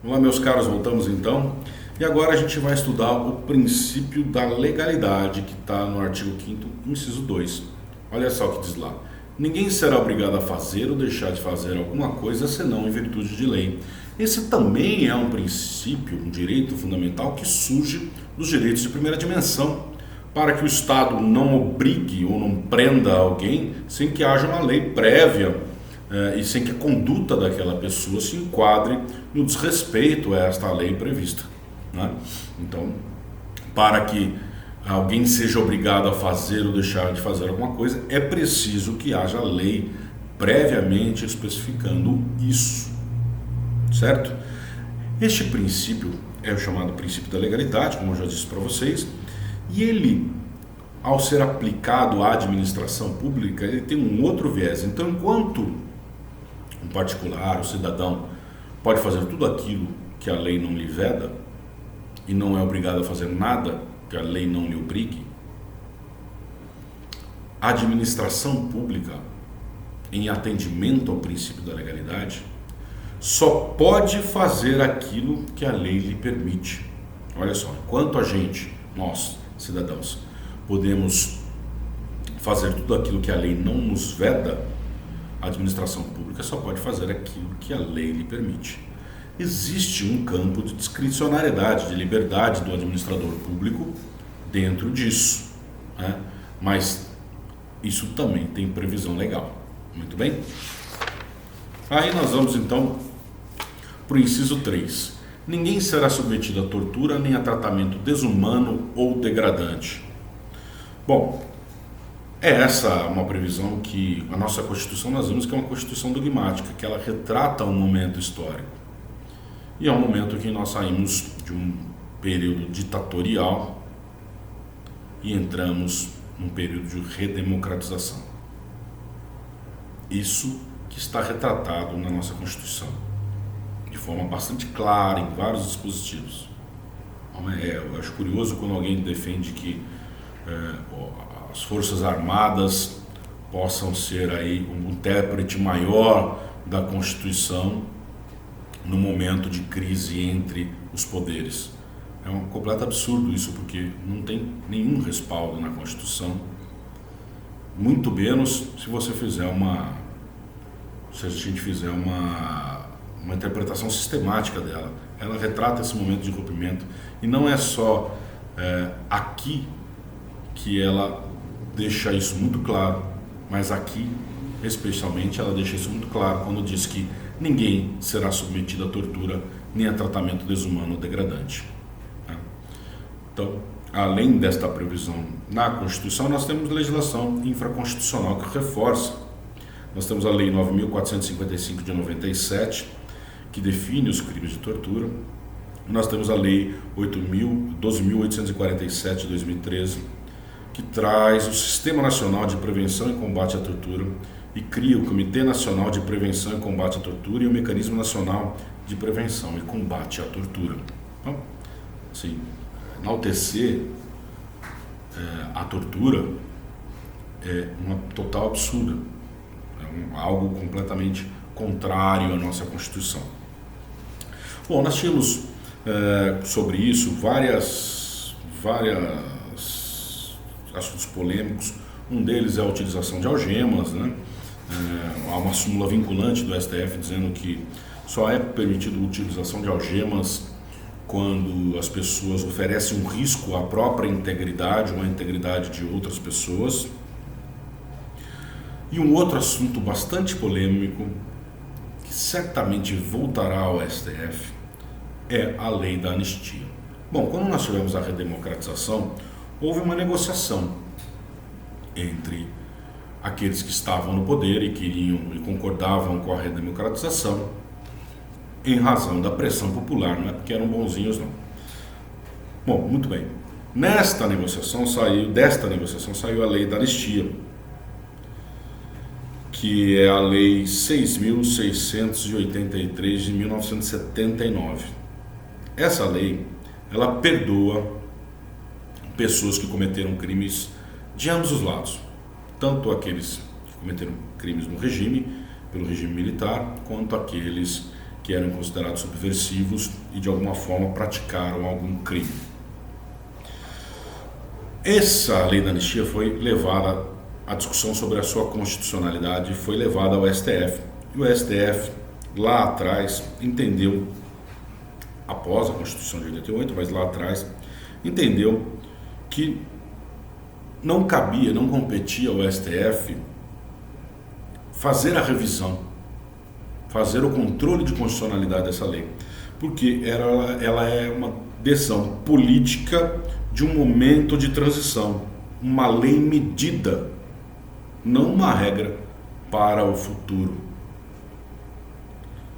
Olá, meus caros, voltamos então. E agora a gente vai estudar o princípio da legalidade que está no artigo 5º, inciso 2. Olha só o que diz lá. Ninguém será obrigado a fazer ou deixar de fazer alguma coisa senão em virtude de lei. Esse também é um princípio, um direito fundamental que surge dos direitos de primeira dimensão, para que o Estado não obrigue ou não prenda alguém sem que haja uma lei prévia e sem que a conduta daquela pessoa se enquadre no desrespeito a esta lei prevista, né? Então, para que alguém seja obrigado a fazer ou deixar de fazer alguma coisa, é preciso que haja lei previamente especificando isso, certo? Este princípio é o chamado princípio da legalidade, como eu já disse para vocês, e ele, ao ser aplicado à administração pública, ele tem um outro viés. Então, enquanto um particular, o cidadão, pode fazer tudo aquilo que a lei não lhe veda e não é obrigado a fazer nada que a lei não lhe obrigue, a administração pública, em atendimento ao princípio da legalidade, só pode fazer aquilo que a lei lhe permite. Olha só, enquanto a gente, nós, cidadãos, podemos fazer tudo aquilo que a lei não nos veda, a administração pública só pode fazer aquilo que a lei lhe permite. Existe um campo de discricionariedade, de liberdade do administrador público dentro disso, né? Mas isso também tem previsão legal. Muito bem? Aí nós vamos então para o inciso 3. Ninguém será submetido a tortura nem a tratamento desumano ou degradante. Bom, essa uma previsão que a nossa Constituição, nós vemos que é uma Constituição dogmática, que ela retrata um momento histórico. E é um momento que nós saímos de um período ditatorial e entramos num período de redemocratização. Isso que está retratado na nossa Constituição, de forma bastante clara em vários dispositivos. Eu acho curioso quando alguém defende que as Forças Armadas possam ser aí um intérprete maior da Constituição no momento de crise entre os poderes. É um completo absurdo isso, porque não tem nenhum respaldo na Constituição, muito menos se você fizer se a gente fizer uma interpretação sistemática dela. Ela retrata esse momento de rompimento, e não é só aqui que ela deixa isso muito claro, mas aqui, especialmente, ela deixa isso muito claro quando diz que ninguém será submetido a tortura nem a tratamento desumano ou degradante. Então, além desta previsão na Constituição, nós temos legislação infraconstitucional que reforça. Nós temos a Lei 9.455 de 97, que define os crimes de tortura. Nós temos a Lei 12.847 de 2013, que traz o Sistema Nacional de Prevenção e Combate à Tortura e cria o Comitê Nacional de Prevenção e Combate à Tortura e o Mecanismo Nacional de Prevenção e Combate à Tortura. Então, assim, enaltecer a tortura é uma total absurda, é algo completamente contrário à nossa Constituição. Bom, nós tínhamos sobre isso vários assuntos polêmicos. Um deles é a utilização de algemas, né? Há uma súmula vinculante do STF dizendo que só é permitido a utilização de algemas quando as pessoas oferecem um risco à própria integridade ou à integridade de outras pessoas. E um outro assunto bastante polêmico, que certamente voltará ao STF, é a lei da anistia. Bom, quando nós tivemos a redemocratização, houve uma negociação entre aqueles que estavam no poder e queriam e concordavam com a redemocratização, em razão da pressão popular, não é porque eram bonzinhos, não. Bom, muito bem. Desta negociação saiu a lei da anistia, que é a Lei 6.683 de 1979. Essa lei, ela perdoa pessoas que cometeram crimes de ambos os lados, tanto aqueles que cometeram crimes no regime, pelo regime militar, quanto aqueles que eram considerados subversivos e de alguma forma praticaram algum crime. Essa lei da anistia foi levada, a discussão sobre a sua constitucionalidade foi levada ao STF. E o STF, lá atrás, entendeu, após a Constituição de 88, mas lá atrás, entendeu que não cabia, não competia ao STF fazer a revisão, fazer o controle de constitucionalidade dessa lei, porque ela é uma decisão política de um momento de transição, uma lei medida, não uma regra para o futuro,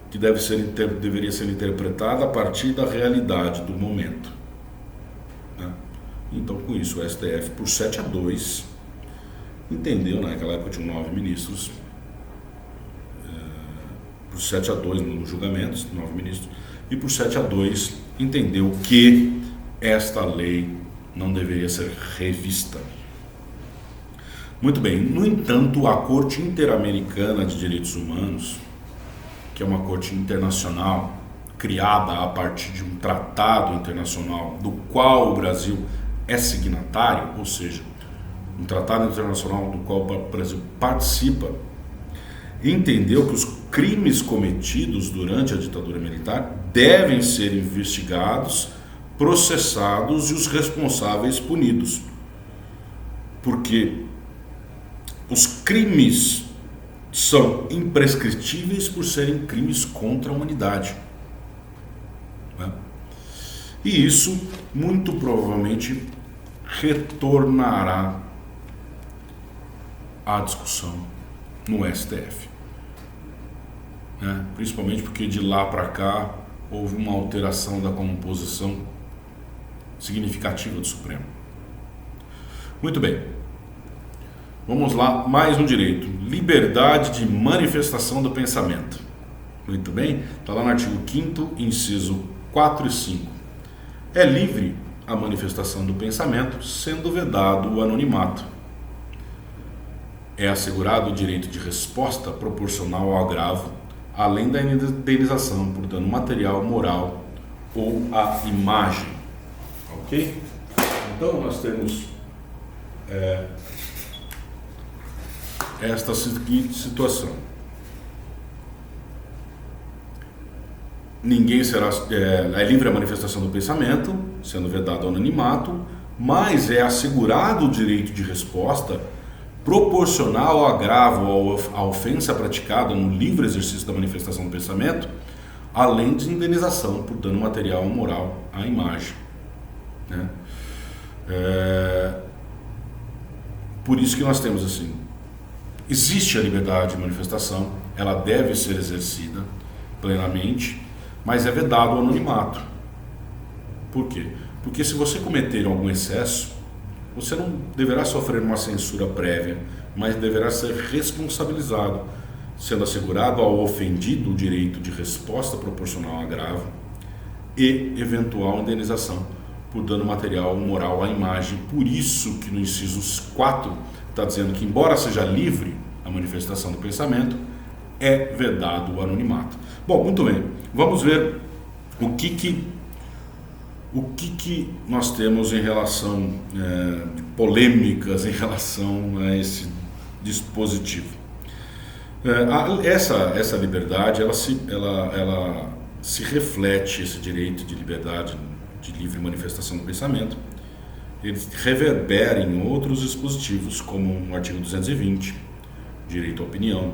que deveria ser interpretada a partir da realidade do momento, né? Então, com isso, o STF, por 7-2, entendeu, naquela época tinham 9 ministros, por 7-2 nos julgamentos, 9 ministros, e por 7-2 entendeu que esta lei não deveria ser revista. Muito bem, no entanto, a Corte Interamericana de Direitos Humanos, que é uma corte internacional criada a partir de um tratado internacional do qual o Brasil é signatário, ou seja, um tratado internacional do qual o Brasil participa, entendeu que os crimes cometidos durante a ditadura militar devem ser investigados, processados e os responsáveis punidos. Porque os crimes são imprescritíveis por serem crimes contra a humanidade, né? E isso muito provavelmente retornará à discussão no STF, né? Principalmente porque de lá para cá houve uma alteração da composição significativa do Supremo. Muito bem, vamos lá, mais um direito: liberdade de manifestação do pensamento. Muito bem, está lá no artigo 5º, inciso 4 e 5. É livre a manifestação do pensamento, sendo vedado o anonimato. É assegurado o direito de resposta proporcional ao agravo, além da indenização por dano material, moral ou à imagem. Ok? Então nós temos esta seguinte situação: ninguém será é livre a manifestação do pensamento, sendo vedado o anonimato, mas é assegurado o direito de resposta proporcional ao agravo ou à ofensa praticada no livre exercício da manifestação do pensamento, além de indenização por dano material ou moral à imagem, né? Por isso que nós temos assim: existe a liberdade de manifestação, ela deve ser exercida plenamente, mas é vedado o anonimato. Por quê? Porque se você cometer algum excesso, você não deverá sofrer uma censura prévia, mas deverá ser responsabilizado, sendo assegurado ao ofendido o direito de resposta proporcional ao agravo e eventual indenização por dano material ou moral à imagem. Por isso que no inciso 4 está dizendo que, embora seja livre a manifestação do pensamento, é vedado o anonimato. Bom, muito bem, vamos ver o que nós temos em relação de polêmicas em relação a esse dispositivo. Essa liberdade, ela se reflete, esse direito de liberdade de livre manifestação do pensamento, ele reverbera em outros dispositivos, como no artigo 220, direito à opinião,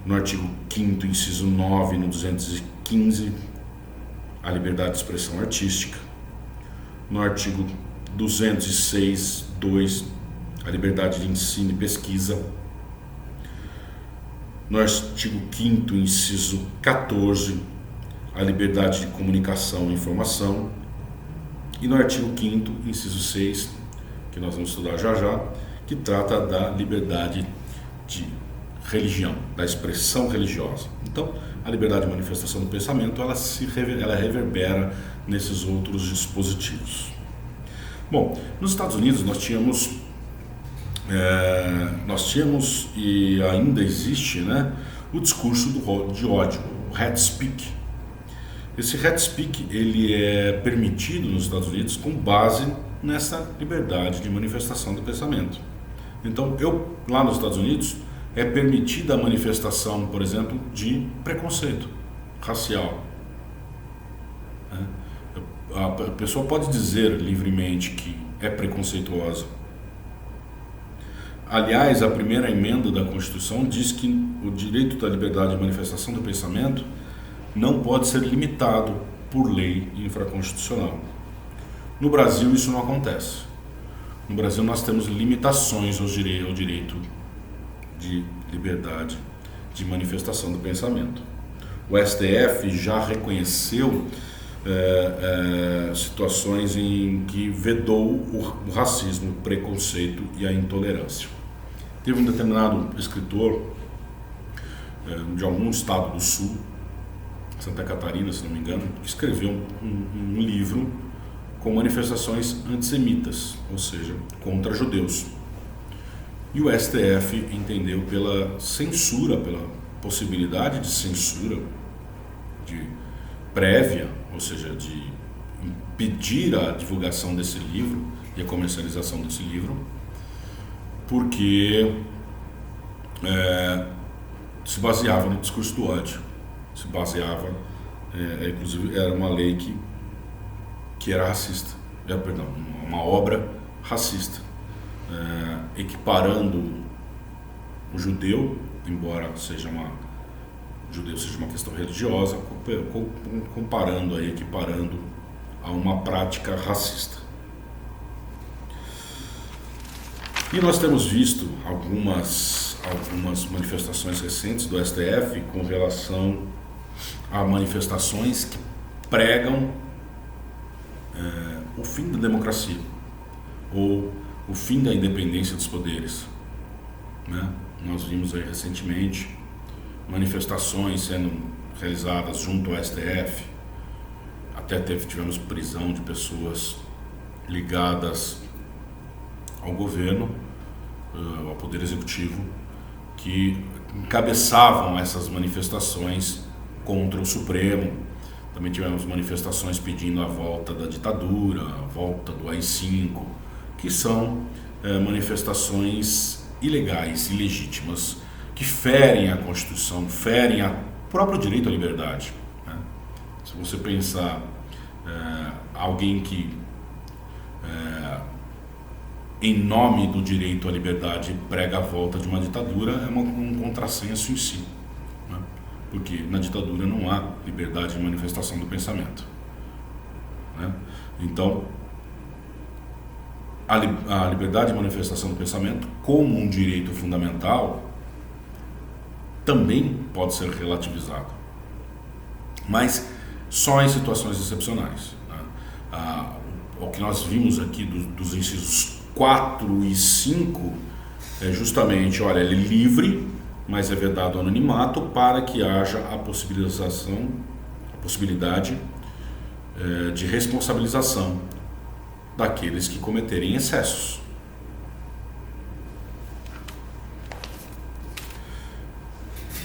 no artigo 5º, inciso 9, no 215, a liberdade de expressão artística, no artigo 206, 2, a liberdade de ensino e pesquisa, no artigo 5º, inciso 14, a liberdade de comunicação e informação, e no artigo 5º, inciso 6, que nós vamos estudar já já, que trata da liberdade de religião, da expressão religiosa. Então, a liberdade de manifestação do pensamento, ela reverbera nesses outros dispositivos. Bom, nos Estados Unidos nós tínhamos e ainda existe, né, o discurso de ódio, o hate speech, Esse hate speech ele é permitido nos Estados Unidos com base nessa liberdade de manifestação do pensamento. Então, lá nos Estados Unidos é permitida a manifestação, por exemplo, de preconceito racial. A pessoa pode dizer livremente que é preconceituosa. Aliás, a primeira emenda da Constituição diz que o direito da liberdade de manifestação do pensamento não pode ser limitado por lei infraconstitucional. No Brasil isso não acontece. No Brasil nós temos limitações ao direito de liberdade de manifestação do pensamento. O STF já reconheceu situações em que vedou o racismo, o preconceito e a intolerância. Teve um determinado escritor de algum estado do sul, Santa Catarina, se não me engano, que escreveu um livro com manifestações antissemitas, ou seja, contra judeus. E o STF entendeu pela censura, pela possibilidade de censura prévia, ou seja, de impedir a divulgação desse livro e a comercialização desse livro, porque se baseava no discurso do ódio, se baseava, inclusive era uma lei que era racista, perdão, uma obra racista, equiparando o judeu, embora judeu seja uma questão religiosa, comparando, equiparando a uma prática racista. E nós temos visto algumas manifestações recentes do STF com relação a manifestações que pregam o fim da democracia ou o fim da independência dos poderes, né? Nós vimos aí recentemente manifestações sendo realizadas junto ao STF, até tivemos prisão de pessoas ligadas ao governo, ao Poder Executivo, que encabeçavam essas manifestações contra o Supremo. Também tivemos manifestações pedindo a volta da ditadura, a volta do AI-5, que são manifestações ilegais, ilegítimas, que ferem a Constituição, ferem o próprio direito à liberdade, né? Se você pensar alguém que em nome do direito à liberdade prega a volta de uma ditadura, é um contrassenso em si, né? Porque na ditadura não há liberdade de manifestação do pensamento, né? Então, a liberdade de manifestação do pensamento, como um direito fundamental, também pode ser relativizado, mas só em situações excepcionais, né? O que nós vimos aqui dos incisos 4 e 5 é justamente, olha, ele é livre, mas é vedado o anonimato para que haja a possibilidade de responsabilização daqueles que cometerem excessos.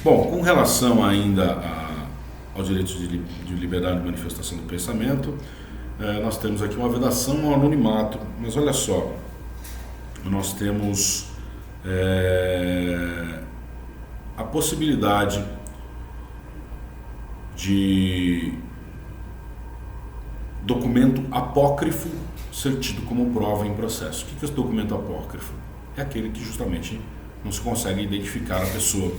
Bom, com relação ainda ao direito de liberdade de manifestação do pensamento, nós temos aqui uma vedação ao anonimato, mas olha só, nós temos a possibilidade de documento apócrifo ser tido como prova em processo. O que é esse documento apócrifo? É aquele que justamente não se consegue identificar a pessoa,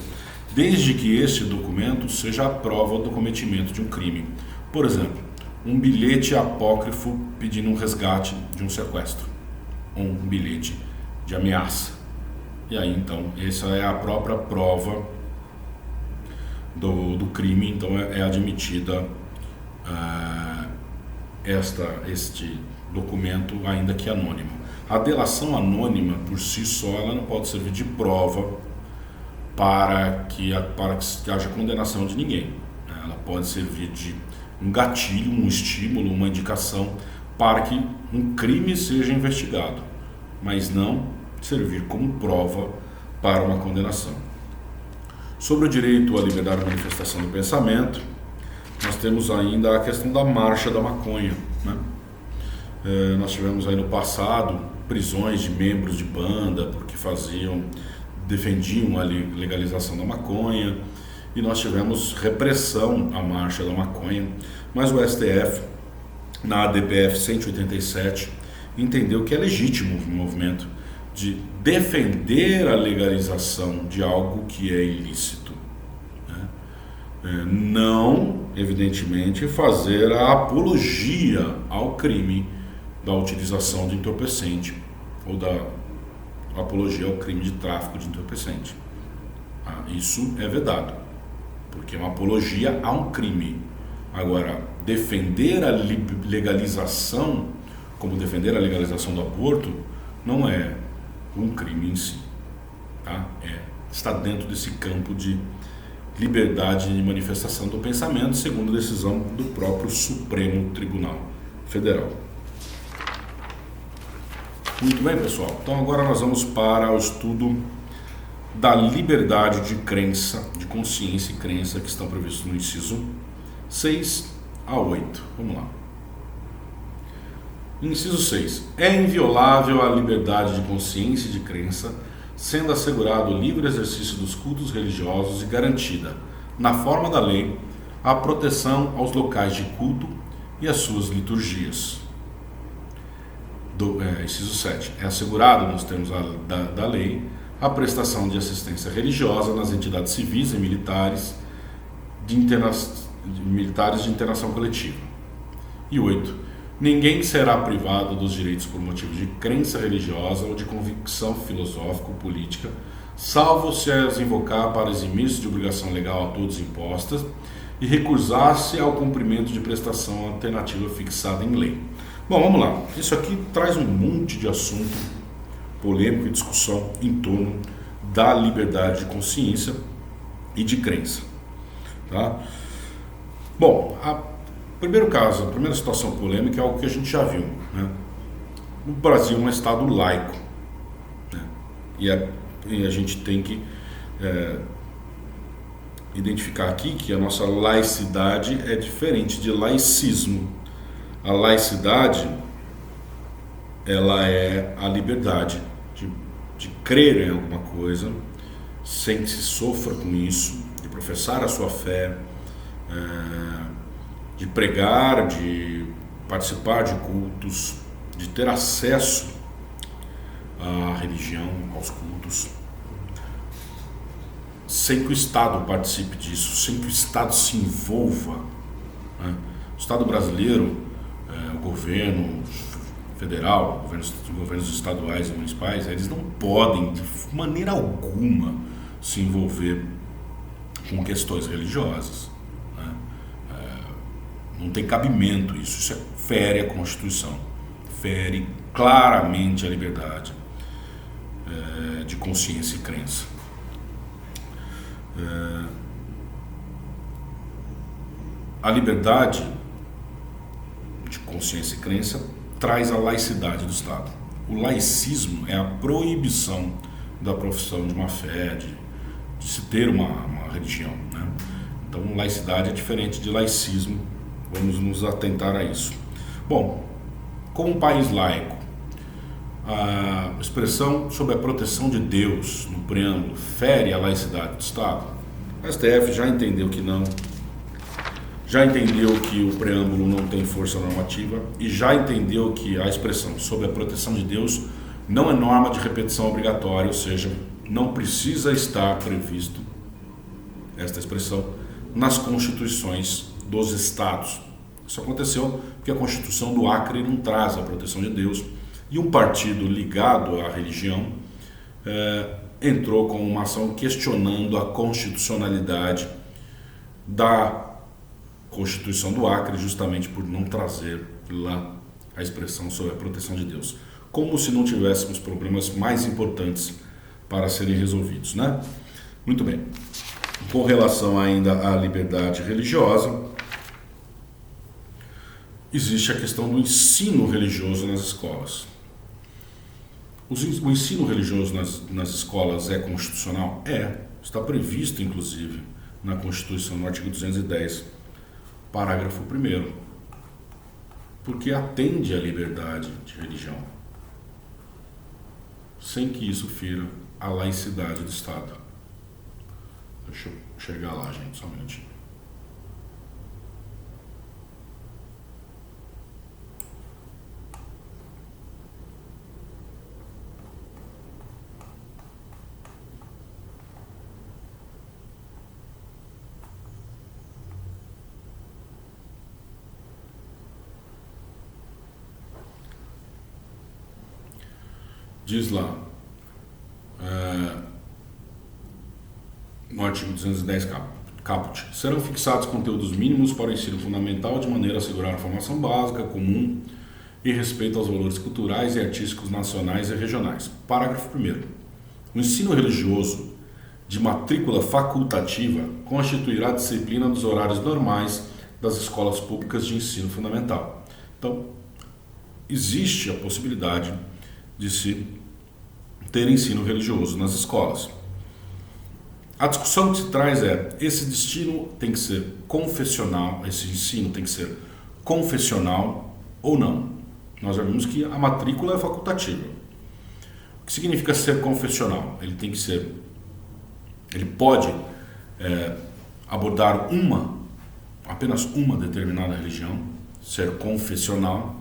desde que este documento seja a prova do cometimento de um crime. Por exemplo, um bilhete apócrifo pedindo um resgate de um sequestro, ou um bilhete de ameaça. E aí, então, essa é a própria prova do crime, então é admitida este documento, ainda que anônimo. A delação anônima, por si só, ela não pode servir de prova para que haja condenação de ninguém. Ela pode servir de um gatilho, um estímulo, uma indicação para que um crime seja investigado, mas não servir como prova para uma condenação. Sobre o direito à liberdade de manifestação do pensamento, nós temos ainda a questão da marcha da maconha, né? Nós tivemos aí no passado prisões de membros de banda porque defendiam a legalização da maconha, e nós tivemos repressão à marcha da maconha, mas o STF, na ADPF 187, entendeu que é legítimo o movimento de defender a legalização de algo que é ilícito, né? Não, evidentemente, fazer a apologia ao crime da utilização de entorpecente ou da apologia ao crime de tráfico de entorpecente. Isso é vedado, porque é uma apologia a um crime. Agora, defender a legalização, como defender a legalização do aborto, não é um crime em si, tá? Está dentro desse campo de liberdade de manifestação do pensamento, segundo a decisão do próprio Supremo Tribunal Federal. Muito bem, pessoal. Então agora nós vamos para o estudo da liberdade de crença, de consciência e crença, que estão previstos no inciso 6 a 8. Vamos lá. Inciso 6. É inviolável a liberdade de consciência e de crença, sendo assegurado o livre exercício dos cultos religiosos e garantida, na forma da lei, a proteção aos locais de culto e às suas liturgias. Inciso 7. É assegurado, nos termos da lei, a prestação de assistência religiosa nas entidades civis e militares de internação coletiva. E 8. Ninguém será privado dos direitos por motivo de crença religiosa ou de convicção filosófica ou política, salvo se as invocar para eximir-se de obrigação legal a todos impostas e recusar-se ao cumprimento de prestação alternativa fixada em lei. Bom, vamos lá. Isso aqui traz um monte de assunto polêmico e discussão em torno da liberdade de consciência e de crença, tá? Bom, primeiro caso, a primeira situação polêmica é algo que a gente já viu, né? O Brasil é um estado laico, né? E a gente tem que identificar aqui que a nossa laicidade é diferente de laicismo. A laicidade, ela é a liberdade de crer em alguma coisa sem que se sofra com isso, de professar a sua fé, de pregar, de participar de cultos, de ter acesso à religião, aos cultos, sem que o Estado participe disso, sem que o Estado se envolva, né? O Estado brasileiro, o governo federal, governos estaduais e municipais, eles não podem de maneira alguma se envolver com questões religiosas, né? Não tem cabimento isso fere a Constituição, fere claramente a liberdade de consciência e crença. A liberdade de consciência e crença traz a laicidade do Estado. O laicismo é a proibição da profissão de uma fé, de se ter uma religião, né? Então, laicidade é diferente de laicismo. Vamos nos atentar a isso. Bom, como um país laico, a expressão sob a proteção de Deus no preâmbulo fere a laicidade do Estado? O STF já entendeu que não. Já entendeu que o preâmbulo não tem força normativa e já entendeu que a expressão sob a proteção de Deus não é norma de repetição obrigatória, ou seja, não precisa estar previsto esta expressão nas constituições dos estados. Isso aconteceu porque a Constituição do Acre não traz a proteção de Deus e um partido ligado à religião entrou com uma ação questionando a constitucionalidade da Constituição do Acre, justamente por não trazer lá a expressão sobre a proteção de Deus, como se não tivéssemos problemas mais importantes para serem resolvidos, né? Muito bem. Com relação ainda à liberdade religiosa, existe a questão do ensino religioso nas escolas. O ensino religioso nas escolas é constitucional? Está previsto, inclusive, na Constituição, no artigo 210, parágrafo 1º, porque atende à liberdade de religião, sem que isso fira a laicidade do Estado. Deixa eu chegar lá, gente, só um minutinho. Diz lá, no artigo 210 caput, serão fixados conteúdos mínimos para o ensino fundamental de maneira a assegurar a formação básica, comum e respeito aos valores culturais e artísticos nacionais e regionais. Parágrafo 1º. O ensino religioso de matrícula facultativa constituirá a disciplina dos horários normais das escolas públicas de ensino fundamental. Então, existe a possibilidade de se ter ensino religioso nas escolas. A discussão que se traz é, esse destino tem que ser confessional, esse ensino tem que ser confessional ou não. Nós já vimos que a matrícula é facultativa. O que significa ser confessional? Ele pode abordar apenas uma determinada religião, ser confessional,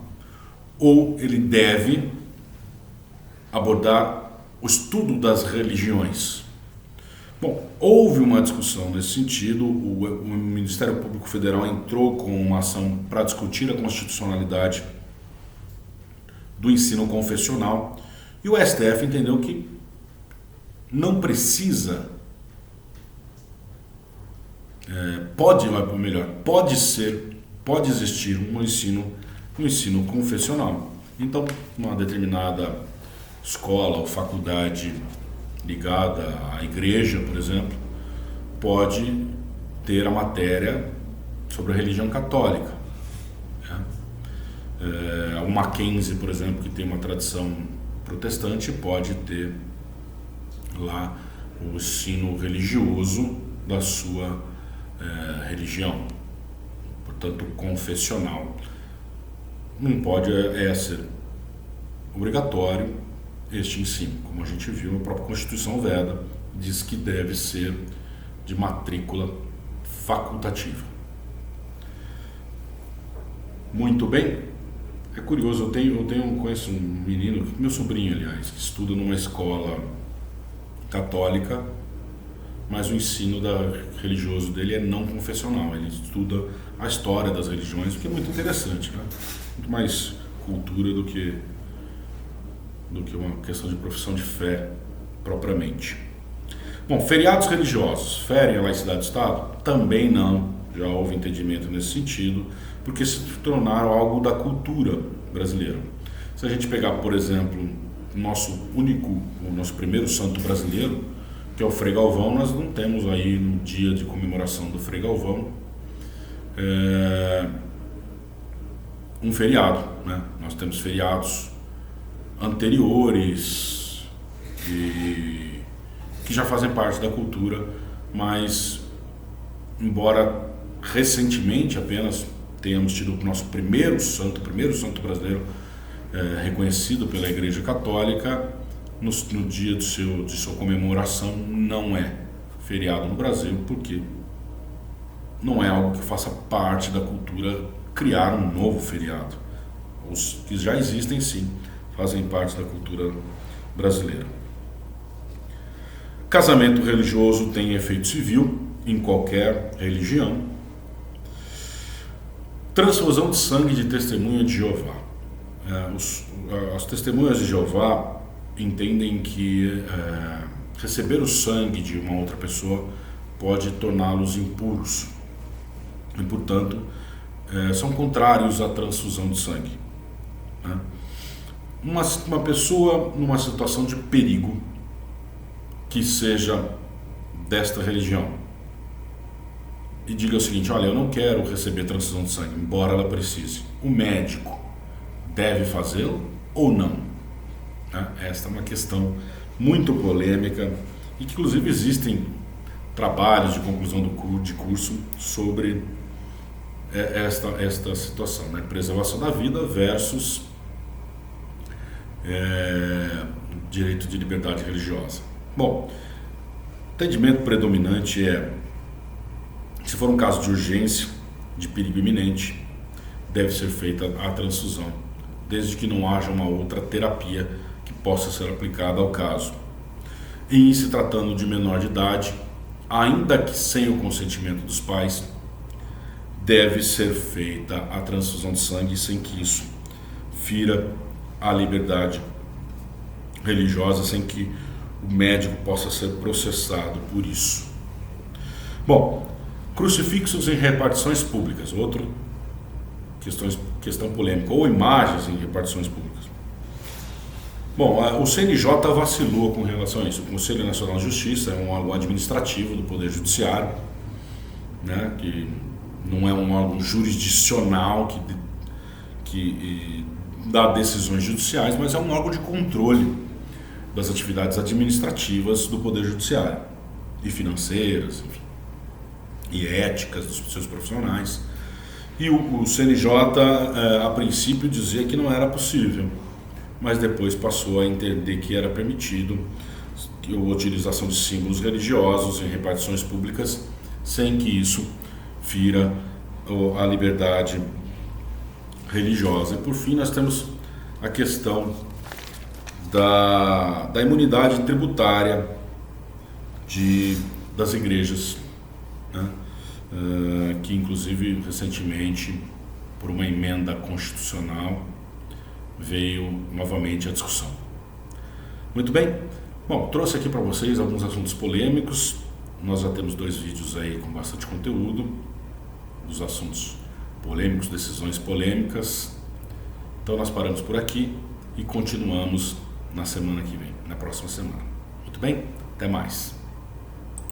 ou ele deve abordar o estudo das religiões. Bom, houve uma discussão nesse sentido, o Ministério Público Federal entrou com uma ação para discutir a constitucionalidade do ensino confessional e o STF entendeu que não precisa, pode existir um ensino confessional. Então, uma determinada escola ou faculdade ligada à igreja, por exemplo, pode ter a matéria sobre a religião católica. O Mackenzie, por exemplo, que tem uma tradição protestante, pode ter lá o ensino religioso da sua religião, portanto confessional. Não pode ser obrigatório este ensino, como a gente viu, a própria Constituição veda, diz que deve ser de matrícula facultativa. Muito bem, é curioso, conheço um menino, meu sobrinho aliás, que estuda numa escola católica, mas o ensino religioso dele é não confessional, ele estuda a história das religiões, o que é muito interessante, né? Muito mais cultura do que uma questão de profissão de fé propriamente. Bom, feriados religiosos ferem a laicidade do Estado? Também não, já houve entendimento nesse sentido, porque se tornaram algo da cultura brasileira. Se a gente pegar, por exemplo, o nosso primeiro santo brasileiro, que é o Frei Galvão, nós não temos aí no dia de comemoração do Frei Galvão um feriado, né? Nós temos feriados anteriores e que já fazem parte da cultura, mas embora recentemente apenas tenhamos tido o nosso primeiro santo brasileiro reconhecido pela Igreja Católica, no dia de sua comemoração não é feriado no Brasil, porque não é algo que faça parte da cultura criar um novo feriado. Os que já existem, sim, fazem parte da cultura brasileira. Casamento religioso tem efeito civil em qualquer religião. Transfusão de sangue de testemunha de Jeová. As testemunhas de Jeová entendem que receber o sangue de uma outra pessoa pode torná-los impuros e, portanto, são contrários à transfusão de sangue. Uma pessoa numa situação de perigo que seja desta religião e diga o seguinte: olha, eu não quero receber transfusão de sangue, embora ela precise. O médico deve fazê-lo ou não? Esta é uma questão muito polêmica e que inclusive existem trabalhos de conclusão de curso sobre esta situação, né? Preservação da vida versus direito de liberdade religiosa. Bom, o entendimento predominante é: se for um caso de urgência, de perigo iminente, deve ser feita a transfusão, desde que não haja uma outra terapia que possa ser aplicada ao caso. E em se tratando de menor de idade, ainda que sem o consentimento dos pais, deve ser feita a transfusão de sangue sem que isso fira a liberdade religiosa, sem que o médico possa ser processado por isso. Bom, crucifixos em repartições públicas, outra questão polêmica, ou imagens em repartições públicas. Bom, o CNJ vacilou com relação a isso. O Conselho Nacional de Justiça é um órgão administrativo do Poder Judiciário, né, que não é um órgão jurisdicional que dá decisões judiciais, mas é um órgão de controle das atividades administrativas do Poder Judiciário, e financeiras, enfim, e éticas dos seus profissionais. E o CNJ, a princípio, dizia que não era possível, mas depois passou a entender que era permitido a utilização de símbolos religiosos em repartições públicas, sem que isso fira a liberdade religiosa. E por fim nós temos a questão da imunidade tributária das igrejas, né? Que inclusive recentemente, por uma emenda constitucional, veio novamente a discussão. Muito bem, bom, trouxe aqui para vocês alguns assuntos polêmicos. Nós já temos 2 vídeos aí com bastante conteúdo dos assuntos polêmicos, decisões polêmicas. Então nós paramos por aqui e continuamos na semana que vem, na próxima semana. Muito bem? Até mais.